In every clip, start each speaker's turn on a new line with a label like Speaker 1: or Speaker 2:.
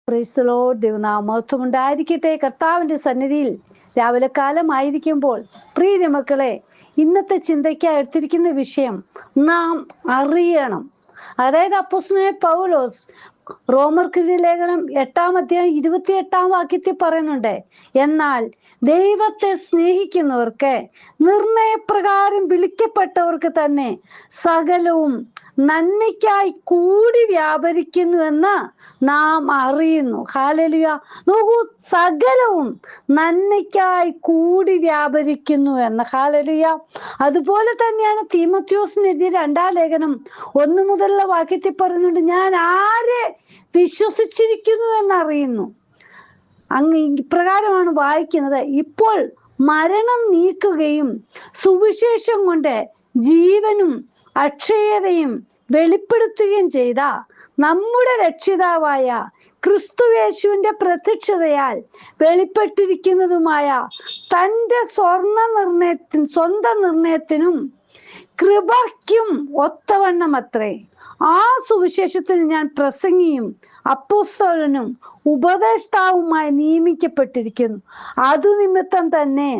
Speaker 1: Praise the Lord. ദൈവനാമം ഉണ്ടായിരിക്കട്ടെ. കർത്താവിന്റെ സന്നിധിയിൽ രാവിലെ കാലമായിരിക്കുമ്പോൾ പ്രിയ മക്കളെ, ഇന്നത്തെ ചിന്തയ്ക്കായി എടുത്തിരിക്കുന്ന വിഷയം നാം അറിയണം. അതായത് അപ്പോസ്തലനായ പൗലോസ് റോമർക്കെഴുതിയ ലേഖനം 8-28 പറയുന്നുണ്ട്, എന്നാൽ ദൈവത്തെ സ്നേഹിക്കുന്നവർക്ക് നിർണയപ്രകാരം വിളിക്കപ്പെട്ടവർക്ക് തന്നെ സകലവും നന്മയ്ക്കായി കൂടി വ്യാപരിക്കുന്നു എന്ന് നാം അറിയുന്നു. ഹല്ലേലൂയ. നോക്കൂ, സകലവും നന്മയ്ക്കായി കൂടി വ്യാപരിക്കുന്നു എന്ന്. ഹല്ലേലൂയ. അതുപോലെ തന്നെയാണ് തീമോഥെയോസിന് എഴുതിയ 2 ലേഖനം 1 മുതലുള്ള വാക്യത്തിൽ പറയുന്നുണ്ട്, ഞാൻ ആരെ വിശ്വസിച്ചിരിക്കുന്നു എന്നറിയുന്നു. അങ്ങ് ഇപ്രകാരമാണ് വായിക്കുന്നത്, ഇപ്പോൾ മരണം നീക്കുകയും സുവിശേഷം കൊണ്ട് ജീവനും അക്ഷയതയും വെളിപ്പെടുത്തുകയും ചെയ്ത നമ്മുടെ രക്ഷിതാവായ ക്രിസ്തുയേശുവിന്റെ പ്രത്യക്ഷതയാൽ വെളിപ്പെട്ടിരിക്കുന്നതുമായ തൻ്റെ സ്വന്തം നിർണയത്തിനും കൃപയ്ക്കും ഒത്തവണ്ണം അത്രേ ആ സുവിശേഷത്തിൽ ഞാൻ പ്രസംഗിയും അപ്പോസ്തലനും ഉപദേഷ്ടാവുമായി നിയമിക്കപ്പെട്ടിരിക്കുന്നു. അതു നിമിത്തം തന്നെ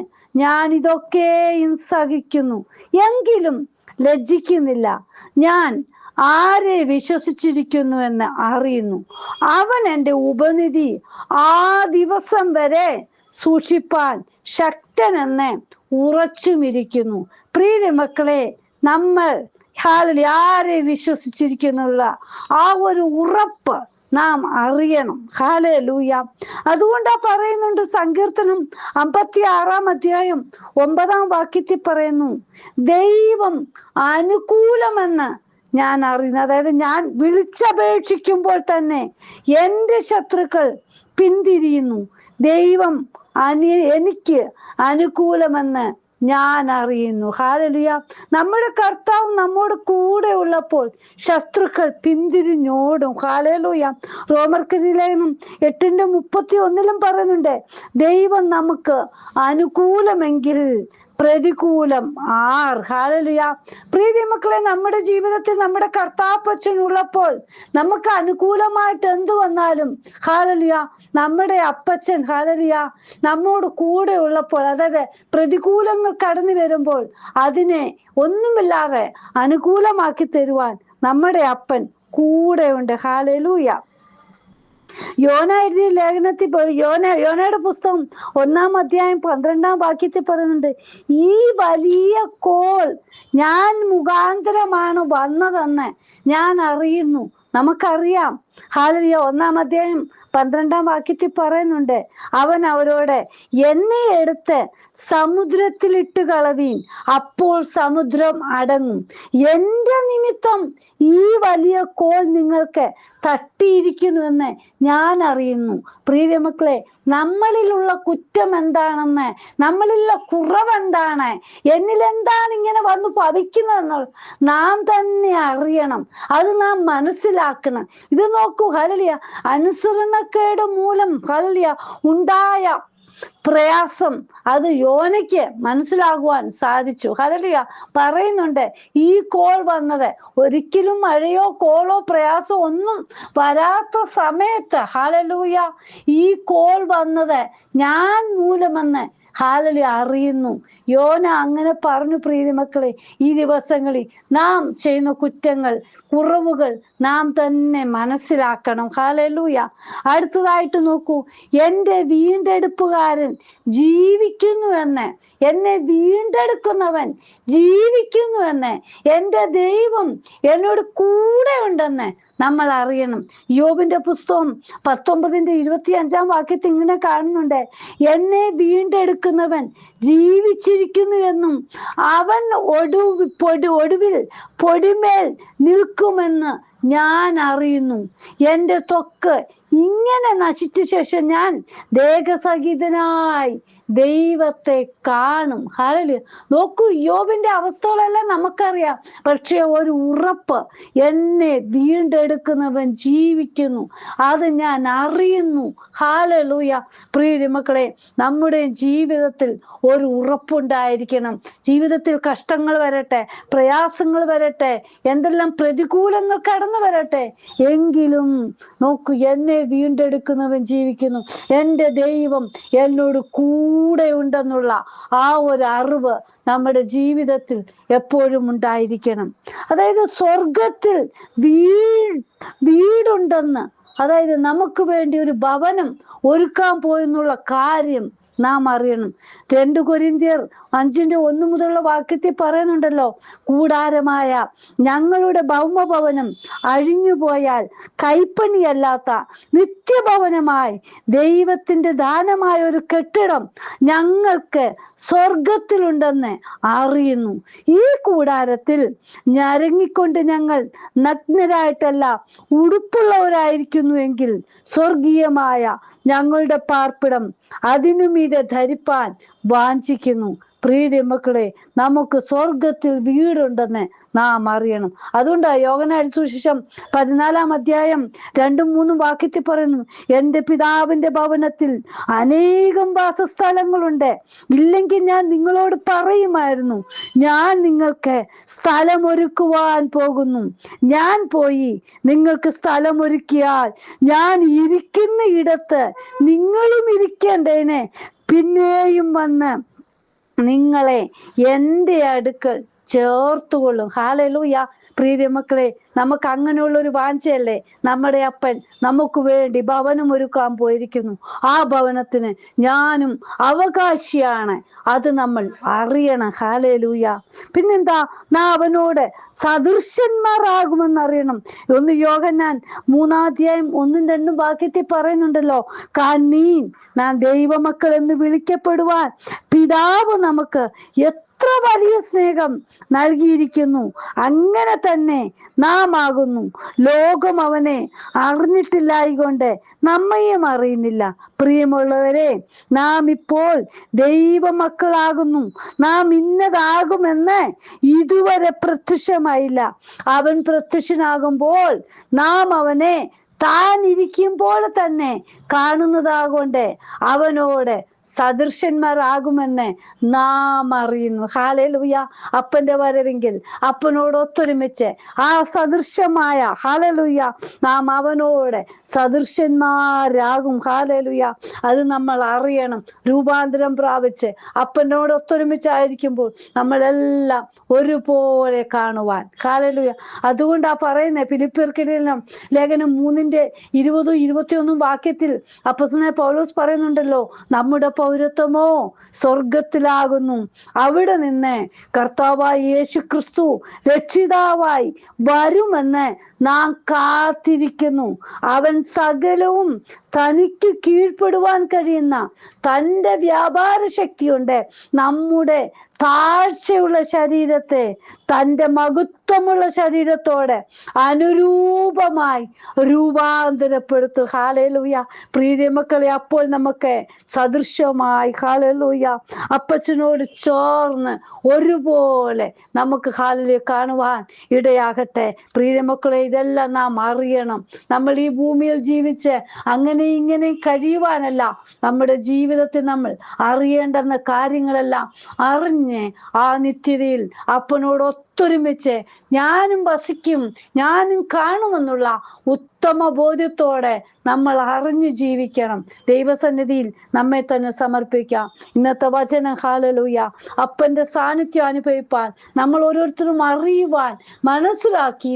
Speaker 1: ഞാൻ ഇതൊക്കെയും സഹിക്കുന്നു, എങ്കിലും ലജ്ജിക്കുന്നില്ല. ഞാൻ ആരെ വിശ്വസിച്ചിരിക്കുന്നു എന്ന് അറിയുന്നു. അവൻ എൻ്റെ ഉപനിധി ആ ദിവസം വരെ സൂക്ഷിപ്പാൻ ശക്തനെന്ന് ഉറച്ചുമിരിക്കുന്നു. പ്രിയ മക്കളെ, നമ്മൾ ആരെ വിശ്വസിച്ചിരിക്കുന്നുള്ള ആ ഒരു ഉറപ്പ് നാം അറിയണം. ഹല്ലേലൂയ. അതുകൊണ്ടാ പറയുന്നുണ്ട്, സങ്കീർത്തനം 56-9 പറയുന്നു, ദൈവം അനുകൂലമെന്ന് ഞാൻ അറിയുന്നു. അതായത് ഞാൻ വിളിച്ചപേക്ഷിക്കുമ്പോൾ തന്നെ എൻ്റെ ശത്രുക്കൾ പിന്തിരിയുന്നു. ദൈവം എനിക്ക് അനുകൂലമെന്ന് ഞാൻ അറിയുന്നു. ഹല്ലേലൂയ. നമ്മുടെ കർത്താവ് നമ്മോട് കൂടെ ഉള്ളപ്പോൾ ശത്രുക്കൾ പിന്തിരിഞ്ഞോടും. ഹല്ലേലൂയ. റോമർക്കെഴുതിയ ലേഖനം 8-31 പറയുന്നുണ്ട്, ദൈവം നമുക്ക് അനുകൂലമെങ്കിൽ പ്രതികൂലം ആർ. ഹല്ലേലൂയ. പ്രിയ മക്കളെ, നമ്മുടെ ജീവിതത്തിൽ നമ്മുടെ കർത്താപ്പച്ചൻ ഉള്ളപ്പോൾ നമുക്ക് അനുകൂലമായിട്ട് എന്തു വന്നാലും ഹല്ലേലൂയ, നമ്മുടെ അപ്പച്ചൻ ഹല്ലേലൂയ നമ്മോട് കൂടെ ഉള്ളപ്പോൾ, അതായത് പ്രതികൂലങ്ങൾ കടന്നു വരുമ്പോൾ അതിനെ ഒന്നുമില്ലാതെ അനുകൂലമാക്കി തരുവാൻ നമ്മുടെ അപ്പൻ കൂടെ ഉണ്ട്. ഹല്ലേലൂയ. യോന എഴുതിയ ലേഖനത്തിൽ യോനയുടെ പുസ്തകം 1-12 പറയുന്നുണ്ട്, ഈ വലിയ കോൾ ഞാൻ മുഖാന്തരമാണ് വന്നതെന്ന് ഞാൻ അറിയുന്നു. നമുക്കറിയാം. ഹല്ലേലൂയ. 1-12 പറയുന്നുണ്ട്, അവൻ അവരോട്, എന്നെ എടുത്ത് സമുദ്രത്തിലിട്ട് കളവീൻ, അപ്പോൾ സമുദ്രം അടങ്ങും. എൻ്റെ നിമിത്തം ഈ വലിയ കോൾ നിങ്ങൾക്ക് തട്ടിയിരിക്കുന്നുവെന്ന് ഞാൻ അറിയുന്നു. പ്രിയ മക്കളെ, നമ്മളിലുള്ള കുറ്റം എന്താണെന്ന്, നമ്മളിലുള്ള കുറവെന്താണ്, എന്നിലെന്താണ് ഇങ്ങനെ വന്നു പതിക്കുന്നതെന്നുള്ള നാം തന്നെ അറിയണം. അത് നാം മനസ്സിലാക്കണം. ഇത് നോക്കൂ, ഹല്ലേലൂയ, അനുസരണക്കേട് മൂലം ഹല്ലേലൂയ ഉണ്ടായ പ്രയാസം അത് യോനയ്ക്ക് മനസ്സിലാകുവാൻ സാധിച്ചു. ഹല്ലേലൂയ. പറയുന്നുണ്ട്, ഈ കോൾ വന്നത് ഒരിക്കലും മഴയോ കോളോ പ്രയാസോ ഒന്നും വരാത്ത സമയത്ത് ഹല്ലേലൂയ ഈ കോൾ വന്നത് ഞാൻ മൂലമെന്ന് ഹല്ലേലൂയ അറിയുന്നു. യോന അങ്ങനെ പറഞ്ഞു. പ്രിയ മക്കളെ, ഈ ദിവസങ്ങളിൽ നാം ചെയ്യുന്ന കുറ്റങ്ങൾ, കുറവുകൾ നാം തന്നെ മനസ്സിലാക്കണം. ഹല്ലേലൂയ. അടുത്തതായിട്ട് നോക്കൂ, എൻ്റെ വീണ്ടെടുപ്പുകാരൻ ജീവിക്കുന്നു എന്ന്, എന്നെ വീണ്ടെടുക്കുന്നവൻ ജീവിക്കുന്നു എന്ന്, എൻ്റെ ദൈവം എന്നോട് കൂടെ ഉണ്ടെന്ന് നമ്മൾ അറിയണം. യോബിന്റെ പുസ്തകം 19-25 ഇങ്ങനെ കാണുന്നുണ്ട്, എന്നെ വീണ്ടെടുക്കുന്നവൻ ജീവിച്ചിരിക്കുന്നു എന്നും അവൻ ഒടുവിൽ പൊടിമേൽ നിൽക്കുമെന്ന് ഞാൻ അറിയുന്നു. എൻ്റെ ത്വക്ക് ഇങ്ങനെ നശിച്ച ശേഷം ഞാൻ ദേഹസഹിതനായി ദൈവത്തെ കാണും. ഹല്ലേലൂയ. നോക്കൂ, യോബിന്റെ അവസ്ഥകളെല്ലാം നമുക്കറിയാം. പക്ഷെ ഒരു ഉറപ്പ്, എന്നെ വീണ്ടെടുക്കുന്നവൻ ജീവിക്കുന്നു, അത് ഞാൻ അറിയുന്നു. ഹല്ലേലൂയ. പ്രിയ മക്കളെ, നമ്മുടെ ജീവിതത്തിൽ ഒരു ഉറപ്പുണ്ടായിരിക്കണം. ജീവിതത്തിൽ കഷ്ടങ്ങൾ വരട്ടെ, പ്രയാസങ്ങൾ വരട്ടെ, എന്തെല്ലാം പ്രതികൂലങ്ങൾ കടന്നു വരട്ടെ, എങ്കിലും നോക്കൂ, എന്നെ എന്നെ വീണ്ടെടുക്കുന്നവൻ ജീവിക്കുന്നു, എൻ്റെ ദൈവം എന്നോട് കൂടെ ഉണ്ടെന്നുള്ള ആ ഒരു അറിവ് നമ്മുടെ ജീവിതത്തിൽ എപ്പോഴും ഉണ്ടായിരിക്കണം. അതായത് സ്വർഗത്തിൽ വീടുണ്ടെന്ന്, അതായത് നമുക്ക് വേണ്ടി ഒരു ഭവനം ഒരുക്കാൻ പോയെന്നുള്ള കാര്യം നാം അറിയണം. 2 കൊരിന്ത്യർ 5:1 മുതലുള്ള വാക്യത്തിൽ പറയുന്നുണ്ടല്ലോ, കൂടാരമായ ഞങ്ങളുടെ ഭൗമഭവനം അഴിഞ്ഞുപോയാൽ കൈപ്പണിയല്ലാത്ത നിത്യഭവനമായി ദൈവത്തിന്റെ ദാനമായ ഒരു കെട്ടിടം ഞങ്ങൾക്ക് സ്വർഗത്തിലുണ്ടെന്ന് അറിയുന്നു. ഈ കൂടാരത്തിൽ ഞരങ്ങിക്കൊണ്ട് ഞങ്ങൾ നഗ്നരായിട്ടല്ല ഉടുപ്പുള്ളവരായിരിക്കുന്നുവെങ്കിൽ സ്വർഗീയമായ ഞങ്ങളുടെ പാർപ്പിടം അതിനു മീതെ ധരിപ്പാൻ വാഞ്ചിക്കുന്നു. പ്രിയ മക്കളെ, നമുക്ക് സ്വർഗത്തിൽ വീടുണ്ടെന്ന് നാം അറിയണം. അതുകൊണ്ടാണ് യോഹന്നാൻ സുവിശേഷം 14-ാം അധ്യായം 2-3 വാക്യത്തിൽ പറയുന്നു, എൻ്റെ പിതാവിന്റെ ഭവനത്തിൽ അനേകം വാസസ്ഥലങ്ങളുണ്ട്, ഇല്ലെങ്കിൽ ഞാൻ നിങ്ങളോട് പറയുമായിരുന്നു. ഞാൻ നിങ്ങൾക്ക് സ്ഥലമൊരുക്കുവാൻ പോകുന്നു. ഞാൻ പോയി നിങ്ങൾക്ക് സ്ഥലമൊരുക്കിയാൽ ഞാൻ ഇരിക്കുന്ന ഇടത്ത് നിങ്ങളും ഇരിക്കേണ്ടതിന് പിന്നെയും വന്ന് നിങ്ങളെ എൻ്റെ അടുക്കൽ ചേർത്തുകൊള്ളും. ഹല്ലേലൂയ. പ്രിയ മക്കളെ, നമുക്ക് അങ്ങനെയുള്ള ഒരു വാഞ്ചയല്ലേ? നമ്മുടെ അപ്പൻ നമുക്ക് വേണ്ടി ഭവനം ഒരുക്കാൻ പോയിരിക്കുന്നു. ആ ഭവനത്തിന് ഞാനും അവകാശിയാണ്. അത് നമ്മൾ അറിയണം. ഹല്ലേലൂയ. പിന്നെന്താ? നാം അവനോട് സദൃശന്മാരാകുമെന്ന് അറിയണം. 1 യോഹന്നാൻ 3-ാം അധ്യായം 1-2 വാക്യത്തിൽ പറയുന്നുണ്ടല്ലോ, കാൺമീൻ നാം ദൈവമക്കൾ എന്ന് വിളിക്കപ്പെടുവാൻ പിതാവ് നമുക്ക് എത്ര വലിയ സ്നേഹം നൽകിയിരിക്കുന്നു, അങ്ങനെ തന്നെ നാം ആകുന്നു. ലോകം അവനെ അറിഞ്ഞിട്ടില്ലായികൊണ്ട് നമ്മയും അറിയുന്നില്ല. പ്രിയമുള്ളവരെ, നാം ഇപ്പോൾ ദൈവമക്കളാകുന്നു. നാം ഇന്നതാകുമെന്ന് ഇതുവരെ പ്രത്യക്ഷമായില്ല. അവൻ പ്രത്യക്ഷനാകുമ്പോൾ നാം അവനെ താൻ ഇരിക്കുമ്പോൾ തന്നെ കാണുന്നതാകൊണ്ട് അവനോട് സദൃശന്മാരാകുമെന്ന് നാം അറിയുന്നു. ഹല്ലേലൂയ. അപ്പന്റെ വരവെങ്കിൽ അപ്പനോട് ഒത്തൊരുമിച്ച് ആ സദൃശമായ, ഹല്ലേലൂയ, നാം അവനോട് സദൃശന്മാരാകും. ഹല്ലേലൂയ. അത് നമ്മൾ അറിയണം. രൂപാന്തരം പ്രാപിച്ച് അപ്പനോട് ഒത്തൊരുമിച്ചായിരിക്കുമ്പോൾ നമ്മളെല്ലാം ഒരുപോലെ കാണുവാൻ. ഹല്ലേലൂയ. അതുകൊണ്ടാ പറയുന്നത് ഫിലിപ്പിയർക്കെഴുതിയ ലേഖനം 3:20-21 വാക്യത്തിൽ അപ്പോസ്തലനായ പൗലോസ് പറയുന്നുണ്ടല്ലോ, നമ്മുടെ പൗരത്വമോ സ്വർഗത്തിലാകുന്നു. അവിടെ നിന്ന് കർത്താവായ യേശു ക്രിസ്തു രക്ഷിതാവായി വരുമെന്ന് നാം കാത്തിരിക്കുന്നു. അവൻ സകലവും തനിക്ക് കീഴ്പ്പെടുവാൻ കഴിയുന്ന തൻ്റെ വ്യാപാര ശക്തി കൊണ്ട് നമ്മുടെ താഴ്ചയുള്ള ശരീരത്തെ തൻ്റെ മഹത്വമുള്ള ശരീരത്തോടെ അനുരൂപമായി രൂപാന്തരപ്പെടുത്തും. ഹല്ലേലൂയ. പ്രിയ മക്കളെ, അപ്പോൾ നമുക്ക് സദൃശമായി, ഹല്ലേലൂയ, അപ്പച്ചനോട് ചേർന്ന് ഒരുപോലെ നമുക്ക് ഹല്ലേലൂയ കാണുവാൻ ഇടയാകട്ടെ. പ്രിയ മക്കളെ, ഇതെല്ലാം നാം അറിയണം. നമ്മൾ ഈ ഭൂമിയിൽ ജീവിച്ച് അങ്ങനെ ഇങ്ങനെ കഴിയുവാനല്ല, നമ്മുടെ ജീവിതത്തിൽ നമ്മൾ അറിയേണ്ടുന്ന കാര്യങ്ങളെല്ലാം അറിഞ്ഞ് ആ നിത്യതയിൽ അപ്പനോട് ഒത്തൊരുമിച്ച് ഞാനും വസിക്കും, ഞാനും കാണുമെന്നുള്ള ഉത്തമ ബോധ്യത്തോടെ നമ്മൾ അറിഞ്ഞു ജീവിക്കണം. ദൈവസന്നിധിയിൽ നമ്മെ തന്നെ സമർപ്പിക്കാം. ഇന്നത്തെ വചനം, ഹല്ലേലൂയ, അപ്പന്റെ സാന്നിധ്യം അനുഭവിപ്പാൻ നമ്മൾ ഓരോരുത്തരും അറിയുവാൻ മനസ്സിലാക്കി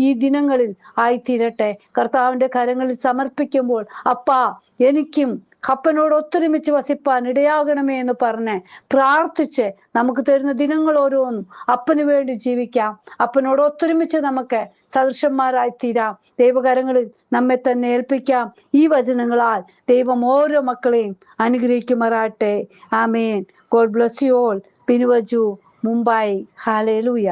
Speaker 1: ഈ ദിനങ്ങളിൽ ആയിത്തീരട്ടെ. കർത്താവിന്റെ കരങ്ങളിൽ സമർപ്പിക്കുമ്പോൾ, അപ്പാ എനിക്കും അപ്പനോട് ഒത്തൊരുമിച്ച് വസിപ്പാൻ ഇടയാകണമേ എന്ന് പറഞ്ഞ് പ്രാർത്ഥിച്ച് നമുക്ക് തരുന്ന ദിനങ്ങൾ ഓരോന്നും അപ്പന് വേണ്ടി ജീവിക്കാം. അപ്പനോട് ഒത്തൊരുമിച്ച് നമുക്ക് സദൃശന്മാരായി തീരാം. ദൈവകരങ്ങളിൽ നമ്മെ തന്നെ ഏൽപ്പിക്കാം. ഈ വചനങ്ങളാൽ ദൈവം ഓരോ മക്കളെയും അനുഗ്രഹിക്കുമാറാട്ടെ. ആമേൻ. God bless you all. Binuvaju, Mumbai. Hallelujah.